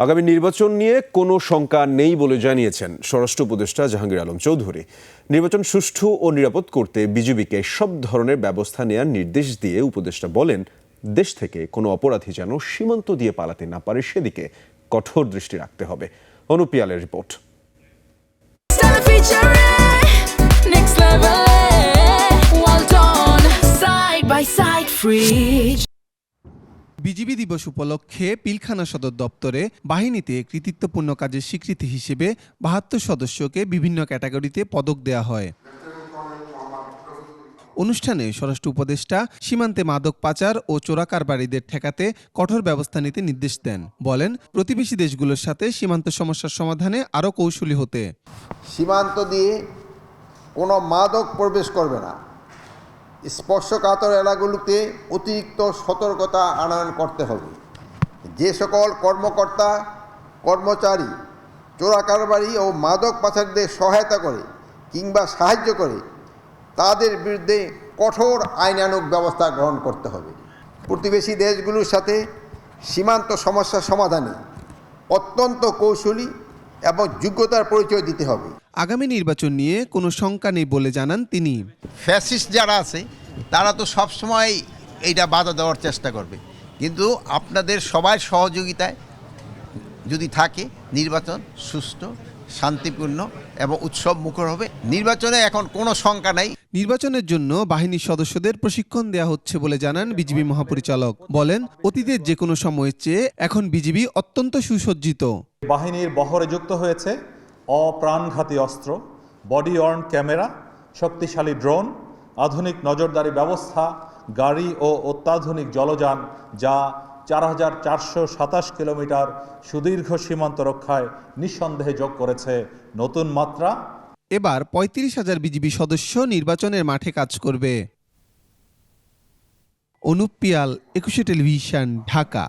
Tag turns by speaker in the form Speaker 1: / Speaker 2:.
Speaker 1: আগামী নির্বাচন নিয়ে কোনো শঙ্কা নেই বলে জানিয়েছেন স্বরাষ্ট্র উপদেষ্টা জাহাঙ্গীর আলম চৌধুরী। নির্বাচন সুষ্ঠু ও নিরাপদ করতে বিজিবিকে সব ধরনের ব্যবস্থা নেওয়ার নির্দেশ দিয়ে উপদেষ্টা বলেন, দেশ থেকে কোনো অপরাধী যেন সীমান্ত দিয়ে পালাতে না পারে সেদিকে কঠোর দৃষ্টি রাখতে হবে। অনুপ পিয়ালের রিপোর্ট।
Speaker 2: বিজিবি দিবস উপলক্ষে পিলখানা সদর দপ্তরে বাহিনীতে কৃতিত্বপূর্ণ কাজের স্বীকৃতি হিসেবে ৭২ সদস্যকে বিভিন্ন ক্যাটাগরিতে পদক দেয়া হয়। অনুষ্ঠানে স্বরাষ্ট্র উপদেষ্টা সীমান্তে মাদক পাচার ও চোরাকারবারিদের ঠেকাতে কঠোর ব্যবস্থা নিতে নির্দেশ দেন। বলেন, প্রতিবেশী দেশগুলোর সাথে সীমান্ত সমস্যার সমাধানে আরও কৌশলী হতে।
Speaker 3: সীমান্ত দিয়ে কোনো মাদক প্রবেশ করবে না। স্পর্শকাতর এলাকাগুলোতে অতিরিক্ত সতর্কতা আনয়ন করতে হবে। যে সকল কর্মকর্তা কর্মচারী চোরাকারবারি ও মাদক পাচারদের সহায়তা করে কিংবা সাহায্য করে তাদের বিরুদ্ধে কঠোর আইনানুগ ব্যবস্থা গ্রহণ করতে হবে। প্রতিবেশী দেশগুলোর সাথে সীমান্ত সমস্যা সমাধানে অত্যন্ত কৌশলী এবং যোগ্যতার পরিচয় দিতে হবে।
Speaker 2: আগামী নির্বাচন নিয়ে কোনো শঙ্কা নেই বলে জানান তিনি।
Speaker 4: ফ্যাসিস্ট যারা আছে তারা তো সবসময় এইটা বাধা দেওয়ার চেষ্টা করবে, কিন্তু আপনাদের সবার সহযোগিতায় যদি থাকে নির্বাচন সুষ্ঠু, শান্তিপূর্ণ এবং উৎসব মুখর হবে। নির্বাচনে এখন কোনো শঙ্কা নাই।
Speaker 2: নির্বাচনের জন্য বাহিনীর সদস্যদের প্রশিক্ষণ দেওয়া হচ্ছে বলে জানান বিজিবি মহাপরিচালক। বলেন, অতীতের যে কোনো সময়ের চেয়ে এখন বিজিবি অত্যন্ত সুসজ্জিত।
Speaker 5: বাহিনীর বহরে যুক্ত হয়েছে অপ্রাণঘাতী অস্ত্র, বডি অর্ন ক্যামেরা, শক্তিশালী ড্রোন, আধুনিক নজরদারি ব্যবস্থা, গাড়ি ও অত্যাধুনিক জলযান, যা ৪,৪২৭ কিলোমিটার সুদীর্ঘ সীমান্ত রক্ষায় নিঃসন্দেহে যোগ করেছে নতুন মাত্রা।
Speaker 2: এবার ৩৫,০০০ বিজিবি সদস্য নির্বাচনের মাঠে কাজ করবে। অনুপ পিয়াল, ২১ টেলিভিশন, ঢাকা।